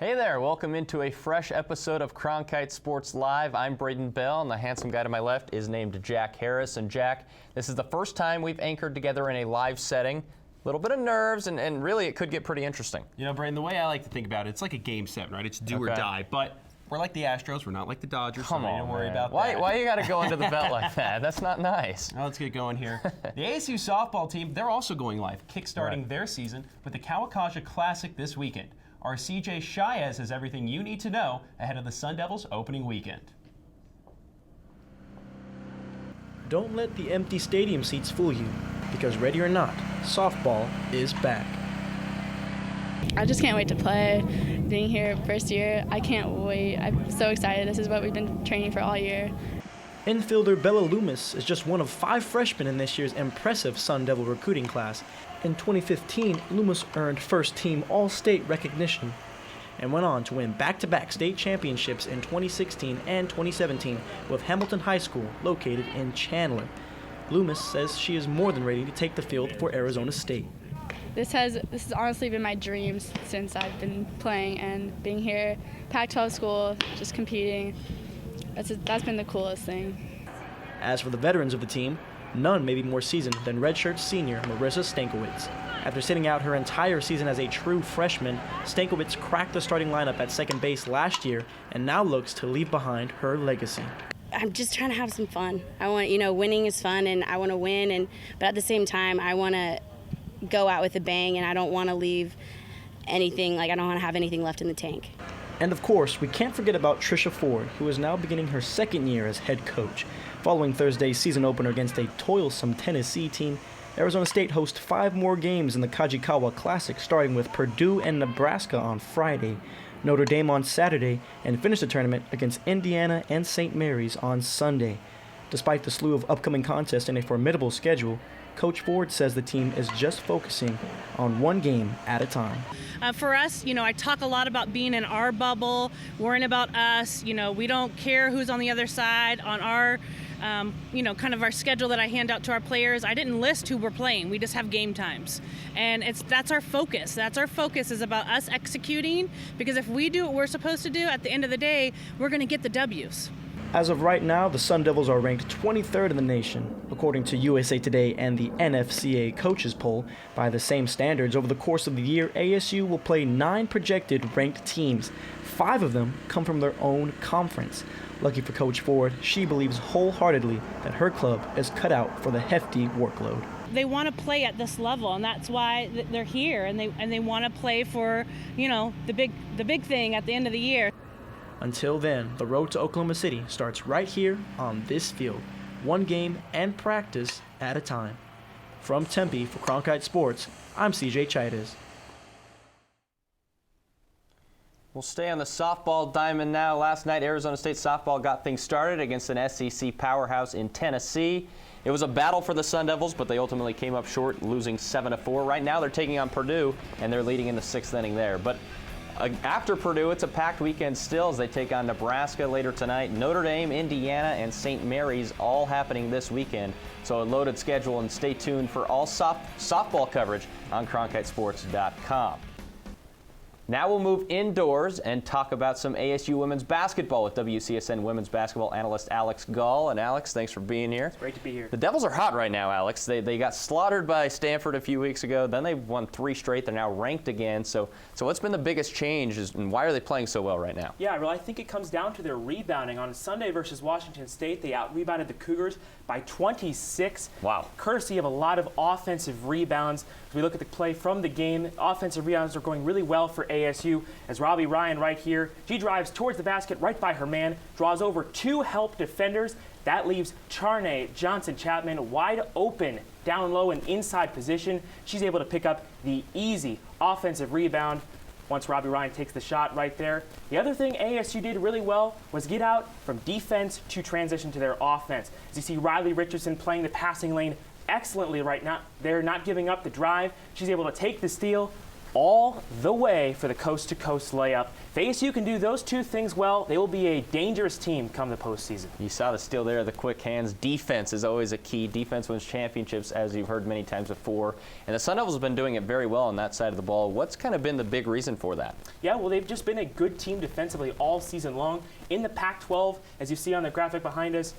Hey there, welcome into a fresh episode of Cronkite Sports Live. I'm Braden Bell, and the handsome guy to my left is named Jack Harris. And Jack, this is the first time we've anchored together in a live setting. A little bit of nerves, and really it could get pretty interesting. You know, Braden, the way I like to think about it, it's like a game 7, right? It's do or die. But we're like the Astros, we're not like the Dodgers, Come so on, don't worry about why, that. Why you got to go into the belt like that? That's not nice. Now let's get going here. The ASU softball team, they're also going live, kickstarting their season with the Kawakaja Classic this weekend. Our CJ Shiaz has everything you need to know ahead of the Sun Devils opening weekend. Don't let the empty stadium seats fool you, because ready or not, softball is back. I just can't wait to play. Being here first year, I can't wait. I'm so excited. This is what we've been training for all year. Infielder Bella Loomis is just one of 5 freshmen in this year's impressive Sun Devil recruiting class. In 2015, Loomis earned first-team All-State recognition and went on to win back-to-back state championships in 2016 and 2017 with Hamilton High School, located in Chandler. Loomis says she is more than ready to take the field for Arizona State. This has honestly been my dreams since I've been playing and being here, Pac-12 school, just competing. That's been the coolest thing. As for the veterans of the team, none may be more seasoned than redshirt senior Marissa Stankiewicz. After sitting out her entire season as a true freshman, Stankiewicz cracked the starting lineup at second base last year and now looks to leave behind her legacy. I'm just trying to have some fun. I want, winning is fun and I want to win, but at the same time, I want to go out with a bang and I don't want to leave anything, I don't want to have anything left in the tank. And of course, we can't forget about Trisha Ford, who is now beginning her second year as head coach. Following Thursday's season opener against a toilsome Tennessee team, Arizona State hosts 5 more games in the Kajikawa Classic, starting with Purdue and Nebraska on Friday, Notre Dame on Saturday, and finish the tournament against Indiana and St. Mary's on Sunday. Despite the slew of upcoming contests and a formidable schedule, Coach Ford says the team is just focusing on one game at a time. For us, I talk a lot about being in our bubble, worrying about us. We don't care who's on the other side. On our, kind of our schedule that I hand out to our players, I didn't list who we're playing. We just have game times. And that's our focus. That's our focus, is about us executing, because if we do what we're supposed to do, at the end of the day, we're going to get the W's. As of right now, the Sun Devils are ranked 23rd in the nation, according to USA Today and the NFCA Coaches Poll. By the same standards, over the course of the year, ASU will play 9 projected ranked teams. 5 of them come from their own conference. Lucky for Coach Ford, she believes wholeheartedly that her club is cut out for the hefty workload. They want to play at this level, and that's why they're here, and they want to play for, the big thing at the end of the year. Until then, the road to Oklahoma City starts right here on this field, one game and practice at a time. From Tempe for Cronkite Sports, I'm CJ Chides. We'll stay on the softball diamond now. Last night, Arizona State softball got things started against an SEC powerhouse in Tennessee. It was a battle for the Sun Devils, but they ultimately came up short, losing 7-4. Right now, they're taking on Purdue, and they're leading in the 6th inning there. But after Purdue, it's a packed weekend still as they take on Nebraska later tonight, Notre Dame, Indiana, and St. Mary's, all happening this weekend. So a loaded schedule, and stay tuned for all softball coverage on CronkiteSports.com. Now we'll move indoors and talk about some ASU women's basketball with WCSN women's basketball analyst Alex Gall. And Alex, thanks for being here. It's great to be here. The Devils are hot right now, Alex. They got slaughtered by Stanford a few weeks ago. Then they won 3 straight. They're now ranked again. So what's been the biggest change, and why are they playing so well right now? Yeah, well, I think it comes down to their rebounding. On Sunday versus Washington State, they out-rebounded the Cougars by 26. Wow. Courtesy of a lot of offensive rebounds. As we look at the play from the game, offensive rebounds are going really well for ASU. As Robbie Ryan right here, she drives towards the basket right by her man, draws over 2 help defenders. That leaves Charnay Johnson-Chapman wide open down low and inside position. She's able to pick up the easy offensive rebound once Robbie Ryan takes the shot right there. The other thing ASU did really well was get out from defense to transition to their offense. As you see Riley Richardson playing the passing lane excellently right now. They're not giving up the drive. She's able to take the steal, all the way for the coast-to-coast layup. If ASU can do those two things well, they will be a dangerous team come the postseason. You saw the steal there, the quick hands. Defense is always a key. Defense wins championships, as you've heard many times before. And the Sun Devils have been doing it very well on that side of the ball. What's kind of been the big reason for that? Yeah, well, they've just been a good team defensively all season long. In the Pac-12, as you see on the graphic behind us,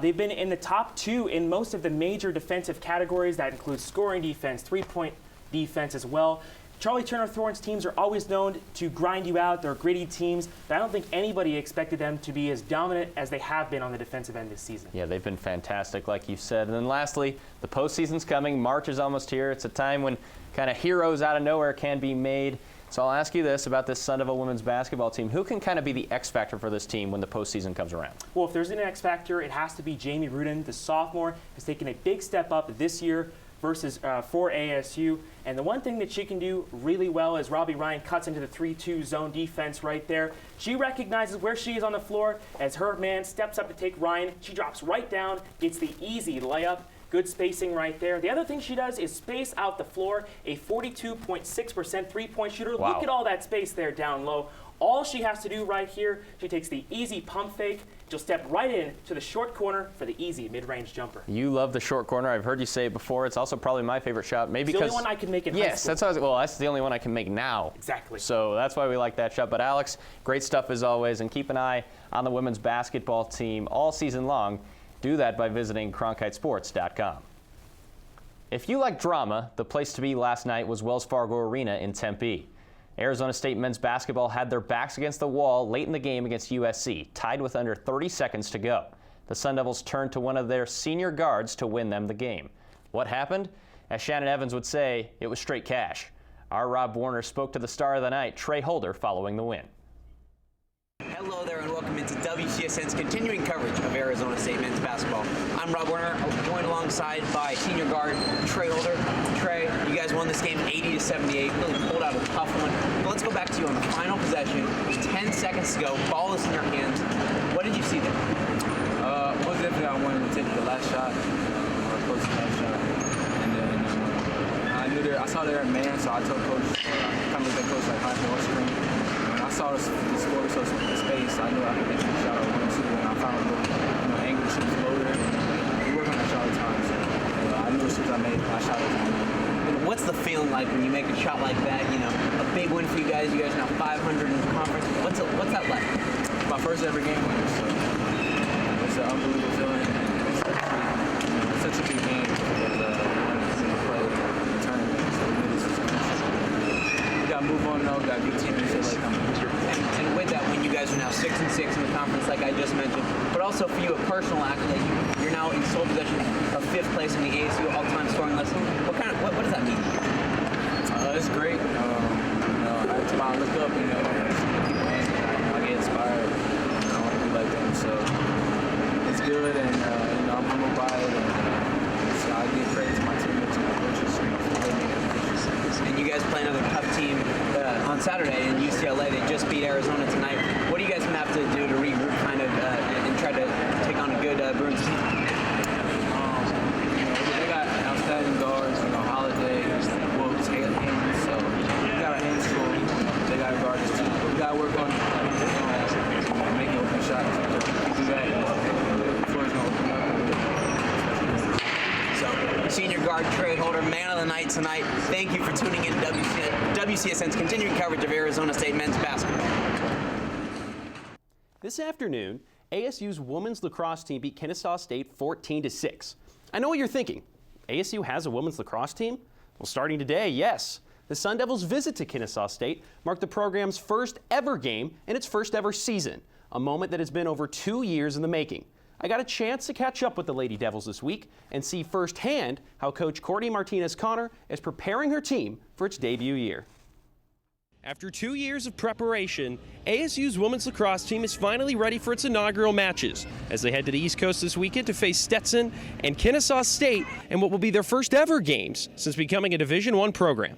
they've been in the top 2 in most of the major defensive categories. That includes scoring defense, three-point defense as well. Charlie Turner Thorne's teams are always known to grind you out. They're gritty teams, but I don't think anybody expected them to be as dominant as they have been on the defensive end this season. Yeah, they've been fantastic, like you said. And then lastly, the postseason's coming. March is almost here. It's a time when kind of heroes out of nowhere can be made. So I'll ask you this about this Sun Devil women's basketball team. Who can kind of be the X factor for this team when the postseason comes around? Well, if there's an X factor, it has to be Jamie Rudin. The sophomore has taken a big step up this year versus for ASU. And the one thing that she can do really well is Robbie Ryan cuts into the 3-2 zone defense right there. She recognizes where she is on the floor. As her man steps up to take Ryan, she drops right down, gets the easy layup. Good spacing right there. The other thing she does is space out the floor, a 42.6% three-point shooter. Wow. Look at all that space there down low. All she has to do right here, she takes the easy pump fake. She'll step right in to the short corner for the easy mid-range jumper. You love the short corner. I've heard you say it before. It's also probably my favorite shot. Maybe It's the because only one I can make in high yes, school. that's the only one I can make now. Exactly. So that's why we like that shot. But Alex, great stuff as always, and keep an eye on the women's basketball team all season long. Do that by visiting cronkitesports.com. If you like drama, the place to be last night was Wells Fargo Arena in Tempe. Arizona State men's basketball had their backs against the wall late in the game against USC, tied with under 30 seconds to go. The Sun Devils turned to one of their senior guards to win them the game. What happened? As Shannon Evans would say, it was straight cash. Our Rob Warner spoke to the star of the night, Trey Holder, following the win. Hello there and welcome into WCSN's continuing coverage of Arizona State men's basketball. I'm Rob Warner, joined alongside by senior guard Trey Holder. Trey, you guys won this game 80-78, really pulled out a tough one. But let's go back to you on the final possession, 10 seconds to go, ball is in your hands. What did you see there? Most definitely I wanted to take the last shot, or close to the last shot. And then I saw their man, so I told Coach, kind of looked at Coach like high ball screen. I saw the score, so space. I knew I could make the shot or 1-2, and I found a little, angle shoot floater. We work on that shot all the time, so I knew as soon as I made my shot. What's the feeling like when you make a shot like that? You know, a big win for you guys. You guys are now 500 in the conference. What's that like? My first ever game winner, so it's an unbelievable feeling. It's such a big game because we play the tournament, so we got to move on though. We got a good team and shit like that. And with that, when you guys are now 6-6 in the conference, like I just mentioned, but also for you a personal accolade, you're now in sole possession of 5th place in the ASU all-time scoring list. What does that mean? It's great. Every time I look up, see people I get inspired. I want to be like them, so it's good, and I'm humbled by it. And so I give credit to my teammates and my coaches. And you guys play another tough team on Saturday in UCLA. They just beat Arizona tonight. What are you guys going to have to do to regroup and try to take on a good Bruins team? They got outstanding guards, Holiday, Wilkes, Haynes, so we got our hands full. They got to guard us too, but we got to work on making open shots. We do that, the floor is going to open up. So, senior guard Trey Holder, man of the night tonight. Thank you for tuning in to WCSN's continuing coverage of Arizona State men's basketball. This afternoon, ASU's women's lacrosse team beat Kennesaw State 14-6. I know what you're thinking. ASU has a women's lacrosse team? Well, starting today, yes. The Sun Devils' visit to Kennesaw State marked the program's first ever game and its first ever season, a moment that has been over 2 years in the making. I got a chance to catch up with the Lady Devils this week and see firsthand how Coach Courtney Martinez-Connor is preparing her team for its debut year. After 2 years of preparation, ASU's women's lacrosse team is finally ready for its inaugural matches as they head to the East Coast this weekend to face Stetson and Kennesaw State in what will be their first ever games since becoming a Division I program.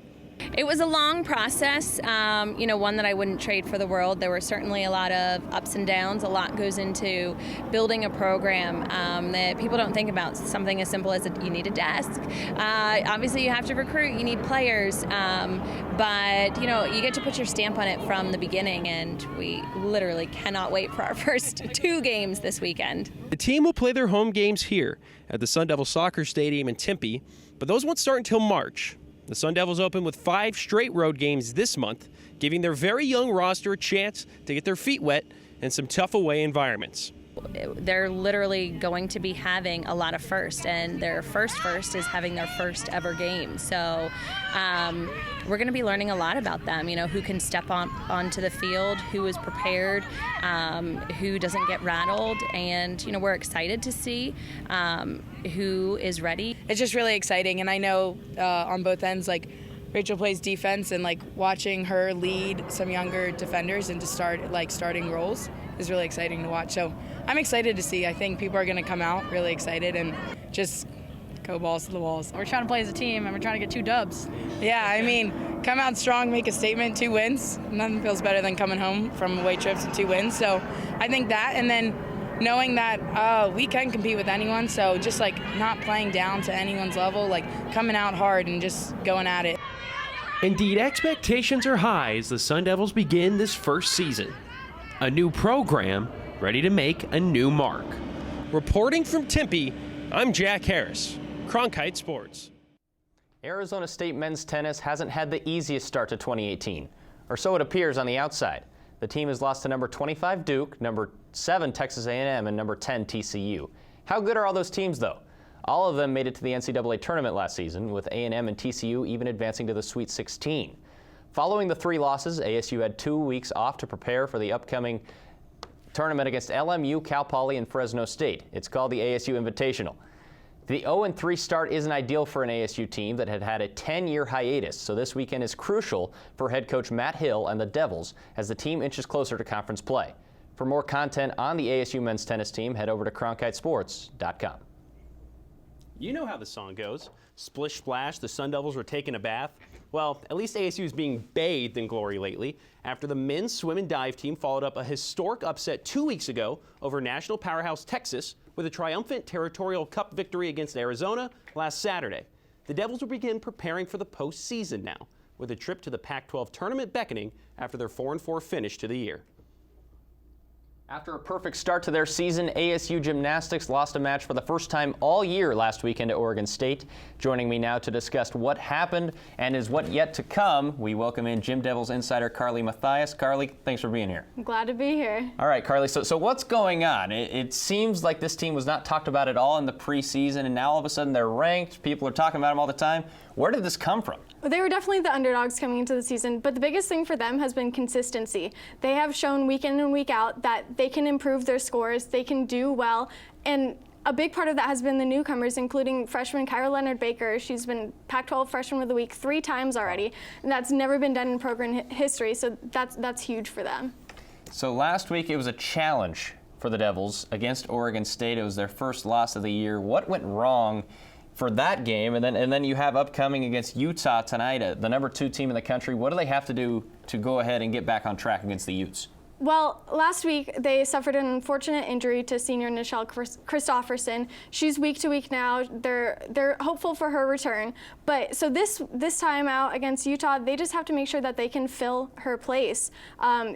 It was a long process, one that I wouldn't trade for the world. There were certainly a lot of ups and downs. A lot goes into building a program that people don't think about. Something as simple as you need a desk. Obviously, you have to recruit. You need players. But, you get to put your stamp on it from the beginning, and we literally cannot wait for our first 2 games this weekend. The team will play their home games here at the Sun Devil Soccer Stadium in Tempe, but those won't start until March. The Sun Devils open with 5 straight road games this month, giving their very young roster a chance to get their feet wet in some tough away environments. They're literally going to be having a lot of firsts, and their first is having their first ever game. So we're going to be learning a lot about them, who can step onto the field, who is prepared, who doesn't get rattled, and, we're excited to see who is ready. It's just really exciting, and I know on both ends, Rachel plays defense, and watching her lead some younger defenders into starting roles is really exciting to watch. So I'm excited to see. I think people are going to come out really excited and just go balls to the walls. We're trying to play as a team, and we're trying to get 2 dubs. Yeah, come out strong, make a statement, 2 wins. Nothing feels better than coming home from away trips with 2 wins. So I think that, and then knowing that we can compete with anyone, so just not playing down to anyone's level, coming out hard and just going at it. Indeed, expectations are high as the Sun Devils begin this first season. A new program ready to make a new mark. Reporting from Tempe, I'm Jack Harris, Cronkite Sports. Arizona State men's tennis hasn't had the easiest start to 2018, or so it appears on the outside. The team has lost to number 25 Duke, number 7 Texas A&M, and number 10 TCU. How good are all those teams, though? All of them made it to the NCAA tournament last season, with A&M and TCU even advancing to the Sweet 16. Following the 3 losses, ASU had 2 weeks off to prepare for the upcoming tournament against LMU, Cal Poly, and Fresno State. It's called the ASU Invitational. The 0-3 start isn't ideal for an ASU team that had a 10-year hiatus, so this weekend is crucial for head coach Matt Hill and the Devils as the team inches closer to conference play. For more content on the ASU men's tennis team, head over to cronkitesports.com. You know how the song goes. Splish splash, the Sun Devils were taking a bath. Well, at least ASU is being bathed in glory lately after the men's swim and dive team followed up a historic upset 2 weeks ago over national powerhouse Texas with a triumphant Territorial Cup victory against Arizona last Saturday. The Devils will begin preparing for the postseason now, with a trip to the Pac-12 tournament beckoning after their 4-4 finish to the year. After a perfect start to their season, ASU Gymnastics lost a match for the first time all year last weekend at Oregon State. Joining me now to discuss what happened and is what yet to come, we welcome in Gym Devils insider Carly Mathias. Carly, thanks for being here. I'm glad to be here. All right, Carly, so what's going on? It seems like this team was not talked about at all in the preseason, and now all of a sudden they're ranked. People are talking about them all the time. Where did this come from? They were definitely the underdogs coming into the season, but the biggest thing for them has been consistency. They have shown week in and week out that they can improve their scores, they can do well, and a big part of that has been the newcomers, including freshman Kyra Leonard-Baker. She's been Pac-12 Freshman of the Week 3 times already, and that's never been done in program history, so that's huge for them. So last week it was a challenge for the Devils against Oregon State. It was their first loss of the year. What went wrong for that game? And then you have upcoming against Utah tonight, the number 2 team in the country. What do they have to do to go ahead and get back on track against the Utes? Well, last week they suffered an unfortunate injury to senior Nichelle Christofferson. She's week to week now. They're hopeful for her return. But so this time out against Utah, they just have to make sure that they can fill her place.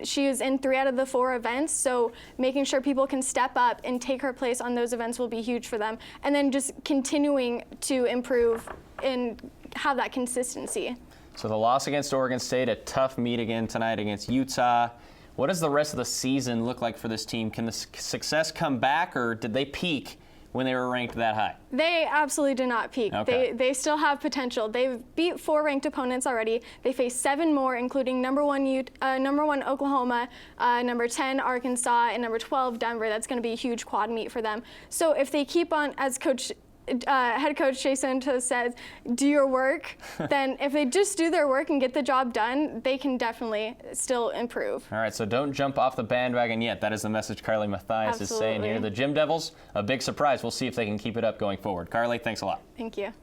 She is in 3 out of the 4 events, so making sure people can step up and take her place on those events will be huge for them. And then just continuing to improve and have that consistency. So the loss against Oregon State, a tough meet again tonight against Utah. What does the rest of the season look like for this team? Can the success come back, or did they peak when they were ranked that high? They absolutely did not peak. Okay. They still have potential. They've beat 4 ranked opponents already. They face 7 more, including number 1 Oklahoma, number 10 Arkansas, and number 12 Denver. That's going to be a huge quad meet for them. So if they keep on, as head coach Jay Santos says, do your work, then if they just do their work and get the job done, they can definitely still improve. All right, so don't jump off the bandwagon yet. That is the message Carly Mathias is saying here. The Gym Devils, a big surprise. We'll see if they can keep it up going forward. Carly, thanks a lot. Thank you.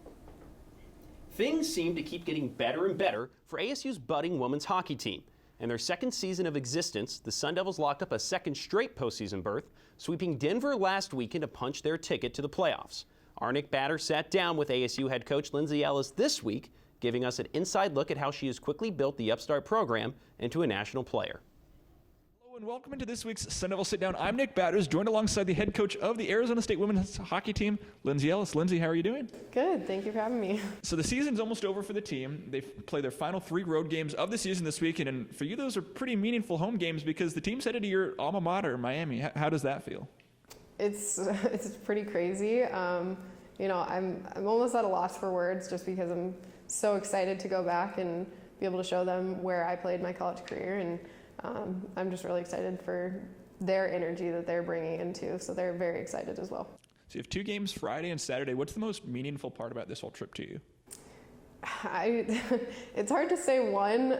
Things seem to keep getting better and better for ASU's budding women's hockey team. In their second season of existence, the Sun Devils locked up a second straight postseason berth, sweeping Denver last weekend to punch their ticket to the playoffs. Our Nick Batter sat down with ASU head coach Lindsay Ellis this week, giving us an inside look at how she has quickly built the upstart program into a national player. And welcome into this week's Sun Devil Sit Down. I'm Nick Batters, joined alongside the head coach of the Arizona State women's hockey team, Lindsay Ellis. Lindsay, how are you doing? Good, thank you for having me. So the season's almost over for the team. They've played their final 3 road games of the season this weekend, and for you, those are pretty meaningful home games because the team's headed to your alma mater, Miami. How does that feel? It's pretty crazy. You know, I'm almost at a loss for words just because I'm so excited to go back and be able to show them where I played my college career, and I'm just really excited for their energy that they're bringing into, so they're very excited as well. So you have 2 games Friday and Saturday. What's the most meaningful part about this whole trip to you? It's hard to say one.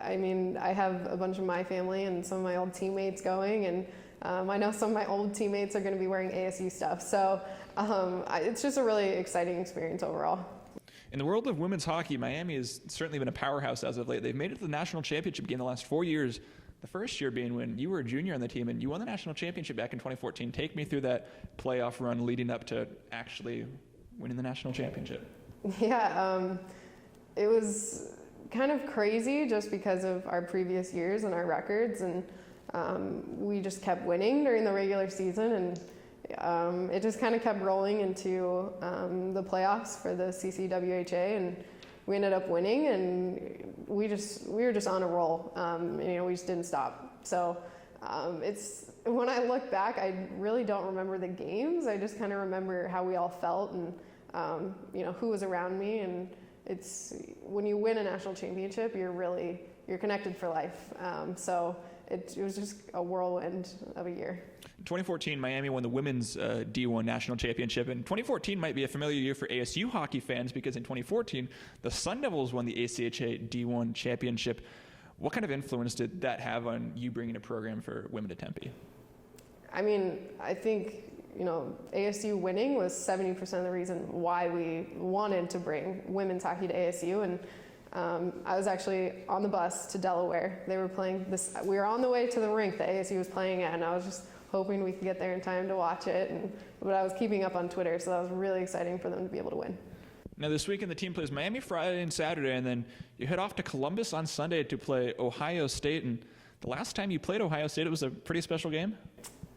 I mean, I have a bunch of my family and some of my old teammates going, and I know some of my old teammates are going to be wearing ASU stuff, so it's just a really exciting experience overall. In the world of women's hockey, Miami has certainly been a powerhouse as of late. They've made it to the national championship game the last 4 years. The first year being when you were a junior on the team and you won the national championship back in 2014. Take me through that playoff run leading up to actually winning the national championship. Yeah, it was kind of crazy just because of our previous years and our records, and we just kept winning during the regular season, and it just kind of kept rolling into the playoffs for the CCWHA, and we ended up winning, and we were just on a roll. You know, we just didn't stop. So it's, when I look back, I really don't remember the games. I just kind of remember how we all felt, and you know, who was around me. And it's, when you win a national championship, you're connected for life. So it was just a whirlwind of a year. In 2014, Miami won the women's D1 national championship, and 2014 might be a familiar year for ASU hockey fans because in 2014, the Sun Devils won the ACHA D1 championship. What kind of influence did that have on you bringing a program for women to Tempe? I mean, I think, you know, ASU winning was 70% of the reason why we wanted to bring women's hockey to ASU, and I was actually on the bus to Delaware. They were playing this. We were on the way to the rink that ASU was playing at, and I was just hoping we could get there in time to watch it. But I was keeping up on Twitter, so that was really exciting for them to be able to win. Now this weekend the team plays Miami Friday and Saturday, and then you head off to Columbus on Sunday to play Ohio State. And the last time you played Ohio State, it was a pretty special game.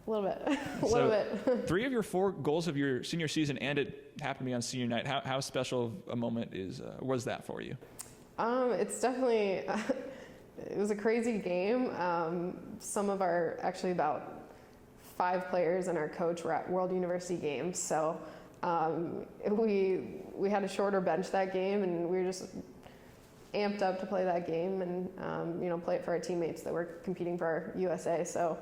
A little bit. A little bit. 3 of your 4 goals of your senior season, and it happened to be on senior night. How special a moment was that for you? It's definitely, it was a crazy game. Some of our, actually about 5 players and our coach were at World University games. So we had a shorter bench that game, and we were just amped up to play that game and you know, play it for our teammates that were competing for our USA. So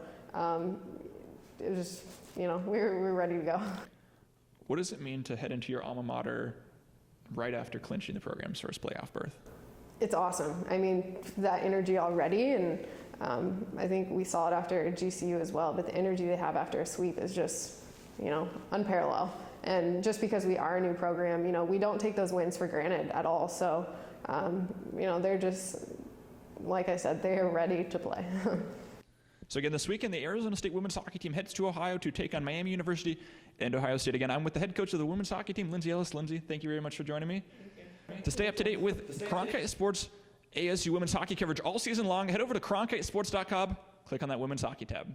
it was just, you know, we were ready to go. What does it mean to head into your alma mater right after clinching the program's first playoff berth? It's awesome. I mean, that energy already, and I think we saw it after GCU as well, but the energy they have after a sweep is just, you know, unparalleled. And just because we are a new program, you know, we don't take those wins for granted at all. So, you know, they're just, like I said, they're ready to play. So again, this weekend, the Arizona State women's hockey team heads to Ohio to take on Miami University and Ohio State. Again, I'm with the head coach of the women's hockey team, Lindsay Ellis. Lindsay, thank you very much for joining me. To stay up to date with Cronkite Sports ASU women's hockey coverage all season long, head over to cronkitesports.com, click on that women's hockey tab.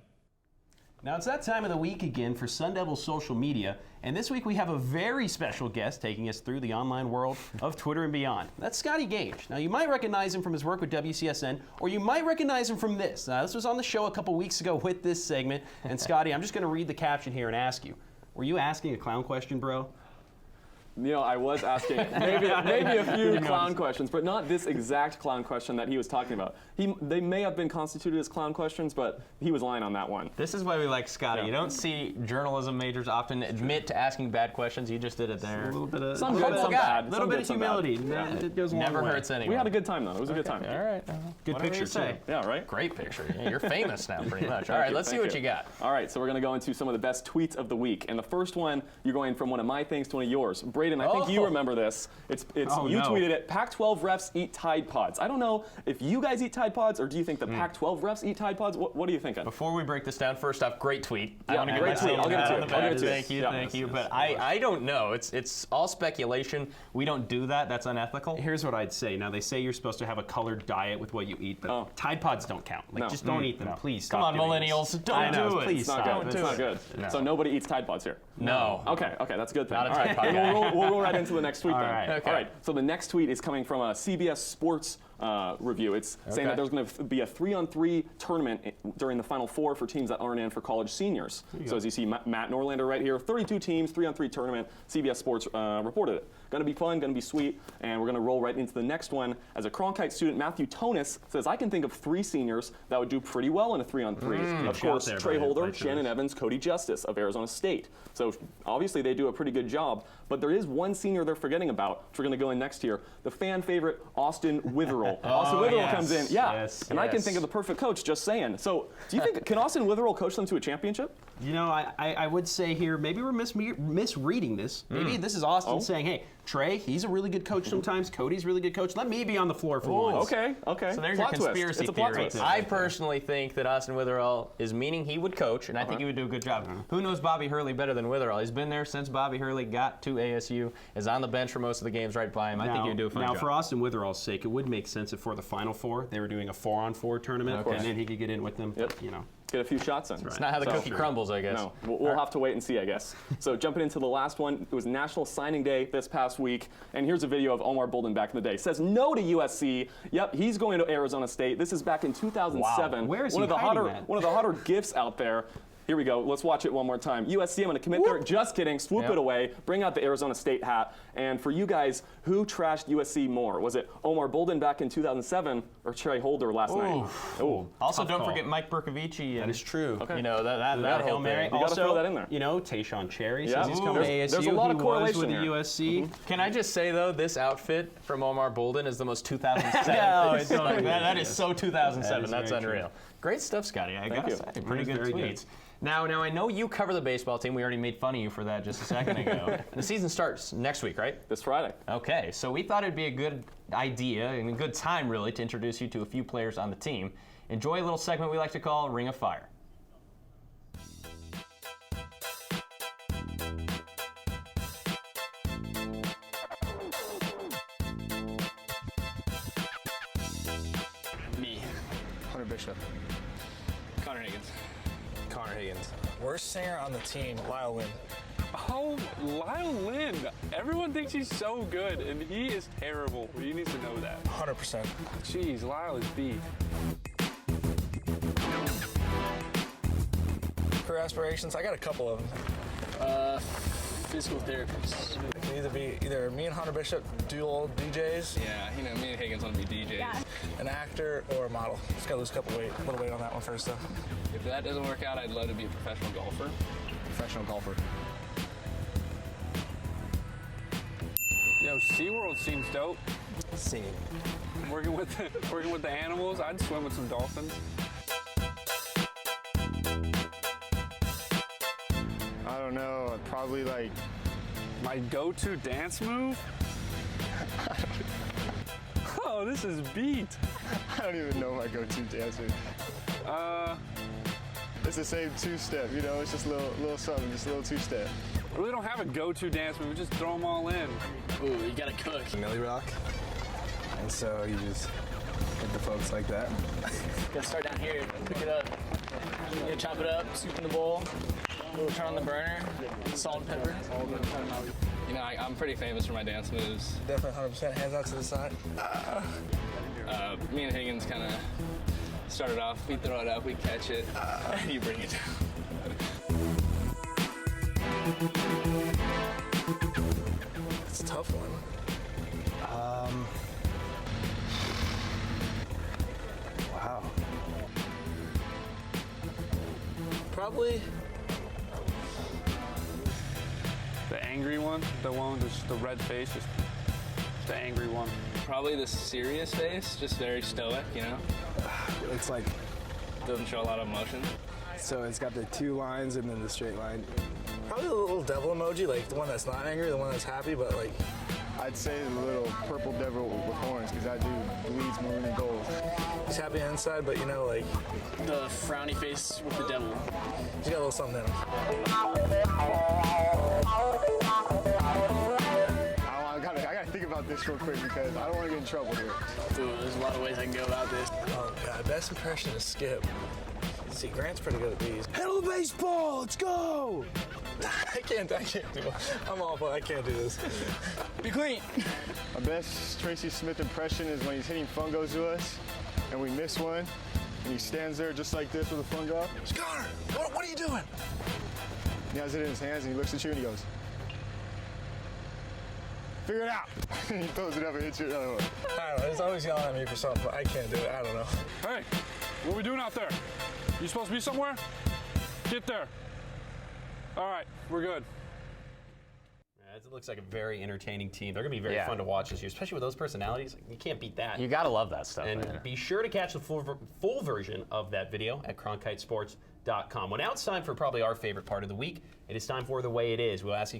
Now it's that time of the week again for Sun Devils social media, and this week we have a very special guest taking us through the online world of Twitter and beyond. That's Scotty Gage. Now you might recognize him from his work with WCSN, or you might recognize him from this. Now this was on the show a couple weeks ago with this segment, and Scotty, I'm just going to read the caption here and ask you, were you asking a clown question, bro? You know, I was asking maybe a few clown questions, but not this exact clown question that he was talking about. They may have been constituted as clown questions, but he was lying on that one. This is why we like Scotty. Yeah. You don't see journalism majors often admit to asking bad questions. You just did it there. A little bit of some good, some bad. A little bit of humility. Yeah. It goes never hurts anyone. We had a good time though. It was a good time. All right. Good picture too. Yeah, right. Great picture. Yeah, you're famous now, pretty much. All right, let's see what you got. All right, so we're gonna go into some of the best tweets of the week, and the first one, you're going from one of my things to one of yours. Braden, I think you remember this. You tweeted it. Pac-12 refs eat Tide Pods. I don't know if you guys eat Tide Pods, or do you think the Pac-12 refs eat Tide Pods? What are you thinking? Before we break this down, first off, great tweet. Yeah, great tweet. I'll give it to you. Thank you. But I don't know. It's all speculation. We don't do that. That's unethical. Here's what I'd say. Now, they say you're supposed to have a colored diet with what you eat, but Tide Pods don't count. Like, just don't eat them. Please stop. Come on, millennials. Don't do it. Please stop. It's not good. No. So nobody eats Tide Pods here? No. Okay, that's a good thing. Not a All Tide right, Pod then guy. we'll roll right into the next tweet then. Okay. All right, so the next tweet is coming from a CBS Sports review. It's saying that there's going to be a 3-on-3 tournament during the Final Four for teams that aren't in for college seniors. So as you see, Matt Norlander right here, 32 teams, 3-on-3 tournament. CBS Sports reported it. Going to be fun, going to be sweet, and we're going to roll right into the next one. As a Cronkite student, Matthew Tonis says, I can think of 3 seniors that would do pretty well in a 3-on-3. Of course, Trey Holder, Shannon Evans, Cody Justice of Arizona State. So obviously they do a pretty good job, but there is one senior they're forgetting about, which we're going to go in next year, the fan favorite Austin Witherell. Austin Witherell comes in, and I can think of the perfect coach, just saying. So do you think, can Austin Witherell coach them to a championship? You know, I would say here, maybe we're misreading this. Maybe this is Austin saying, hey, Trey, he's a really good coach sometimes. Cody's a really good coach. Let me be on the floor for once. Okay. So there's your conspiracy theory. I personally think that Austin Witherell is meaning he would coach, and I think he would do a good job. Who knows Bobby Hurley better than Witherell? He's been there since Bobby Hurley got to ASU, is on the bench for most of the games right by him. I think he would do a fine job. Now, for Austin Witherell's sake, it would make sense if for the Final Four, they were doing a 4-on-4 tournament, and then he could get in with them. Yep. But, you know. Get a few shots in. It's not how the cookie crumbles, I guess. No, we'll have to wait and see, I guess. So jumping into the last one, it was National Signing Day this past week, and here's a video of Omar Bolden back in the day. Says no to USC. Yep, he's going to Arizona State. This is back in 2007. Wow. Where is one he of the hiding hotter, that? One of the hotter gifts out there. Here we go. Let's watch it one more time. USC, I'm going to commit there. Just kidding. Swoop it away. Bring out the Arizona State hat. And for you guys, who trashed USC more? Was it Omar Bolden back in 2007 or Trey Holder last night? Also, don't forget Mike Berkovicci. That is true. You know, that Hail Mary. You got to throw that in there. You know, Tayshawn Cherry says he's coming to ASU. There's a lot of correlation with here. USC. Can I just say, though, this outfit from Omar Bolden is the most 2007. That is so 2007. That's unreal. Great stuff, Scotty. I gotta say, pretty good tweets. Now, I know you cover the baseball team. We already made fun of you for that just a second ago. The season starts next week, right? This Friday. Okay, so we thought it'd be a good idea and a good time, really, to introduce you to a few players on the team. Enjoy a little segment we like to call Ring of Fire. Me. Hunter Bishop. Connor Higgins. Connor Higgins. Worst singer on the team, Lyle Lynn. Oh, Lyle Lynn. Everyone thinks he's so good, and he is terrible. You need to know that. 100%. Jeez, Lyle is beat. Career aspirations, I got a couple of them. Physical therapist. It can either be me and Hunter Bishop, dual DJs. Yeah, you know, me and Higgins want to be DJs. Yeah. An actor or a model. Just gotta lose a little weight on that one first, though. If that doesn't work out, I'd love to be a professional golfer. Professional golfer. Yo, SeaWorld seems dope. Singing. Working with the animals, I'd swim with some dolphins. I don't know, probably like my go-to dance move? Oh, this is beat. I don't even know my go-to dance move. It's the same two-step, you know, it's just a little something, just a little two-step. I really don't have a go-to dance move, we just throw them all in. Ooh, you gotta cook. Millie Rock. And so you just hit the folks like that. Gotta start down here, pick it up. You gotta chop it up, soup in the bowl. A little turn on the burner, salt and pepper. You know, I'm pretty famous for my dance moves. Definitely 100% hands out to the side. Me and Higgins kind of started off, we throw it up, we catch it, and you bring it down. It's a tough one. Wow. Probably the angry one, the one with the red face, just the angry one. Probably the serious face, just very stoic, you know? It's like... Doesn't show a lot of emotion. So it's got the two lines and then the straight line. Probably the little devil emoji, like the one that's not angry, the one that's happy, but like. I'd say the little purple devil with horns, because that dude bleeds maroon and gold. He's happy inside, but you know, like. The frowny face with the devil. He's got a little something in him. I gotta think about this real quick because I don't want to get in trouble here. Ooh, there's a lot of ways I can go about this. Oh, God, best impression is Skip. See, Grant's pretty good at these. Handle the baseball, let's go! I can't do it. I'm awful, I can't do this. Be clean. My best Tracy Smith impression is when he's hitting fungos to us, and we miss one, and he stands there just like this with a fungo. Scar, what are you doing? He has it in his hands, and he looks at you, and he goes, figure it out. And he throws it up and hits you another one. I don't know, he's always yelling at me for something, but I can't do it, I don't know. Hey, what are we doing out there? You supposed to be somewhere? Get there. All right, we're good. It looks like a very entertaining team. They're going to be very fun to watch this year, especially with those personalities. You can't beat that. You got to love that stuff. And be sure to catch the full version of that video at cronkitesports.com. Well, now it's time for probably our favorite part of the week. It is time for The Way It Is. We'll ask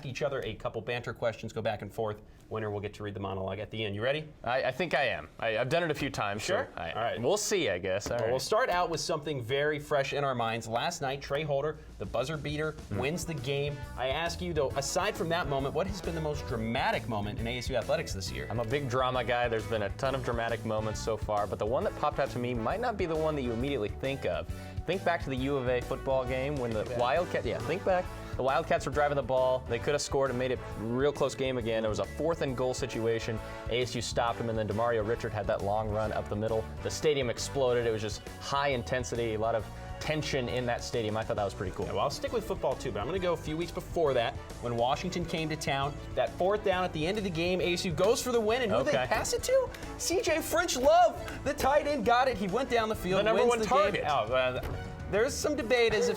each other a couple banter questions, go back and forth. Winner will get to read the monologue at the end. You ready? I think I am. I've done it a few times. Sure? So all right. We'll see, I guess. All right. We'll start out with something very fresh in our minds. Last night, Trey Holder, the buzzer beater, wins the game. I ask you, though, aside from that moment, what has been the most dramatic moment in ASU athletics this year? I'm a big drama guy. There's been a ton of dramatic moments so far, but the one that popped out to me might not be the one that you immediately think of. Think back to the U of A football game when the Wildcats, think back. The Wildcats were driving the ball. They could have scored and made it a real close game again. It was a 4th and goal situation. ASU stopped them, and then Demario Richard had that long run up the middle. The stadium exploded. It was just high intensity, a lot of tension in that stadium. I thought that was pretty cool. Yeah, well, I'll stick with football too, but I'm going to go a few weeks before that when Washington came to town. That 4th down at the end of the game, ASU goes for the win, and who they pass it to? CJ French Love, the tight end, got it. He went down the field, the number wins one the target. Game. There's some debate as if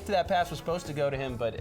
that pass was supposed to go to him, but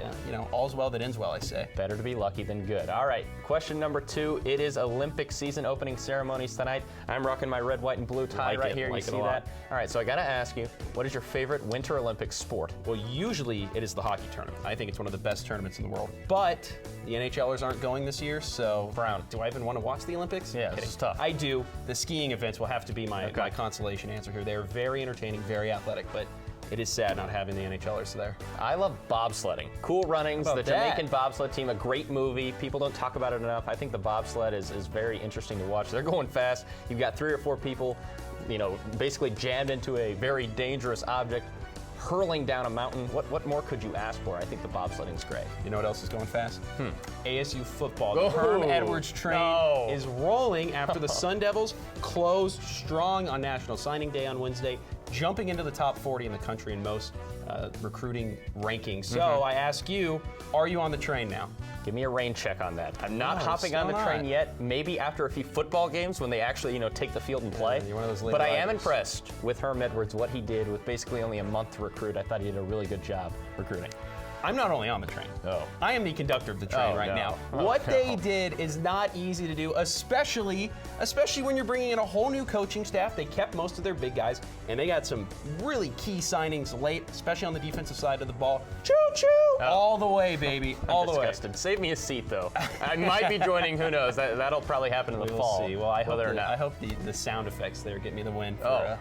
all's well that ends well, I say. Better to be lucky than good. All right, question number 2. It is Olympic season opening ceremonies tonight. I'm rocking my red, white, and blue tie right here. You see that? All right, so I got to ask you, what is your favorite Winter Olympic sport? Well, usually it is the hockey tournament. I think it's one of the best tournaments in the world. But the NHLers aren't going this year, so do I even want to watch the Olympics? Yeah, this is tough. I do. The skiing events will have to be my consolation answer here. They're very entertaining, very athletic, but it is sad not having the NHLers there. I love bobsledding. Cool Runnings, the Jamaican bobsled team, a great movie. People don't talk about it enough. I think the bobsled is very interesting to watch. They're going fast. You've got 3 or 4 people, basically jammed into a very dangerous object, hurling down a mountain. What more could you ask for? I think the bobsledding's great. You know what else is going fast? ASU football. The Herm Edwards train is rolling after the Sun Devils closed strong on National Signing Day on Wednesday, jumping into the top 40 in the country in most recruiting rankings. So I ask you, are you on the train now? Give me a rain check on that. I'm not hopping on the train yet. Maybe after a few football games when they actually, take the field and play. You're one of those but I am impressed with Herm Edwards, what he did with basically only a month to recruit. I thought he did a really good job recruiting. I'm not only on the train. Oh. I am the conductor of the train now. What they did is not easy to do, especially when you're bringing in a whole new coaching staff. They kept most of their big guys, and they got some really key signings late, especially on the defensive side of the ball. Choo-choo! All the way, baby. All the way. Save me a seat, though. I might be joining. Who knows? That'll probably happen in the fall. We'll see. Well, I hope the sound effects there get me the win.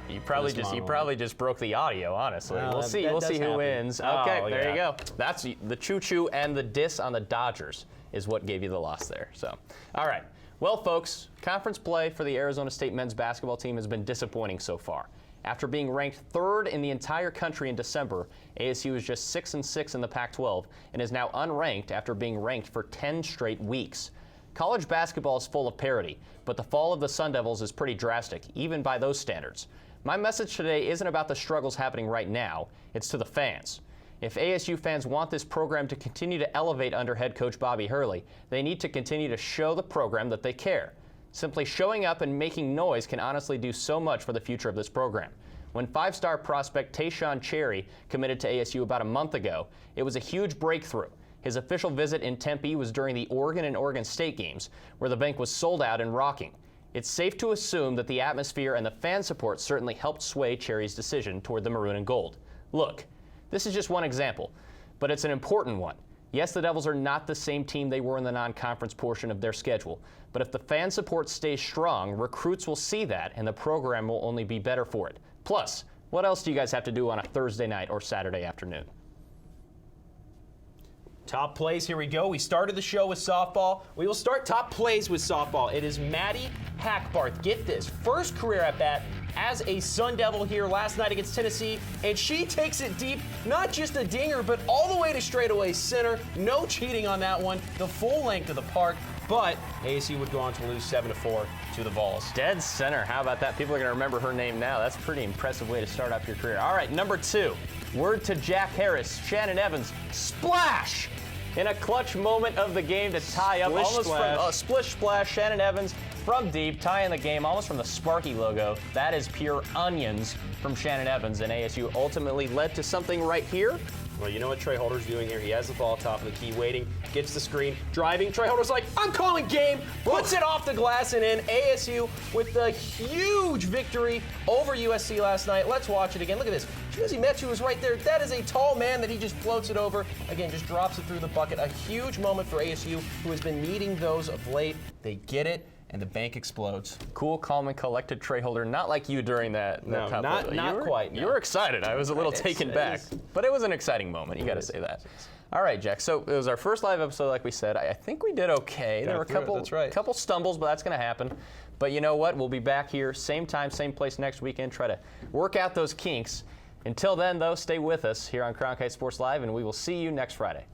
You probably just broke the audio. Honestly, we'll see who wins. Okay, there you go. That's the choo-choo and the diss on the Dodgers is what gave you the loss there. So, all right. Well, folks, conference play for the Arizona State men's basketball team has been disappointing so far. After being ranked 3rd in the entire country in December, ASU is just 6-6 in the Pac-12 and is now unranked after being ranked for 10 straight weeks. College basketball is full of parity, but the fall of the Sun Devils is pretty drastic, even by those standards. My message today isn't about the struggles happening right now, it's to the fans. If ASU fans want this program to continue to elevate under head coach Bobby Hurley, they need to continue to show the program that they care. Simply showing up and making noise can honestly do so much for the future of this program. When 5-star prospect Tayshaun Cherry committed to ASU about a month ago, it was a huge breakthrough. His official visit in Tempe was during the Oregon and Oregon State games, where the bank was sold out and rocking. It's safe to assume that the atmosphere and the fan support certainly helped sway Cherry's decision toward the maroon and gold. Look, this is just one example. but it's an important one. Yes, the Devils are not the same team they were in the non-conference portion of their schedule, but if the fan support stays strong, recruits will see that, and the program will only be better for it. Plus, what else do you guys have to do on a Thursday night or Saturday afternoon? Top plays, here we go. We started the show with softball. We will start top plays with softball. It is Maddie Hackbarth. Get this, first career at bat as a Sun Devil here last night against Tennessee, and she takes it deep, not just a dinger, but all the way to straightaway center. No cheating on that one, the full length of the park, but ASU would go on to lose 7-4 to the Vols. Dead center, how about that? People are going to remember her name now. That's a pretty impressive way to start off your career. All right, number 2, word to Jack Harris, Shannon Evans, splash! In a clutch moment of the game to tie up, almost from a splish splash, Shannon Evans from deep, tying the game almost from the Sparky logo. That is pure onions from Shannon Evans, and ASU ultimately led to something right here. Well, you know what Trey Holder's doing here. He has the ball top of the key, waiting, gets the screen, driving. Trey Holder's like, I'm calling game, puts it off the glass and in. ASU with the huge victory over USC last night. Let's watch it again. Look at this. Chigozie Metu is right there. That is a tall man that he just floats it over. Again, just drops it through the bucket. A huge moment for ASU, who has been needing those of late. They get it, and the bank explodes. Cool, calm, and collected Trey Holder. Not like you during that. No, top not quite. You were excited. I was a little taken back. But it was an exciting moment. You got to say that. All right, Jack. So it was our first live episode, like we said. I think we did okay. There were a couple stumbles, but that's going to happen. But you know what? We'll be back here, same time, same place next weekend. Try to work out those kinks. Until then, though, stay with us here on Cronkite Sports Live, and we will see you next Friday.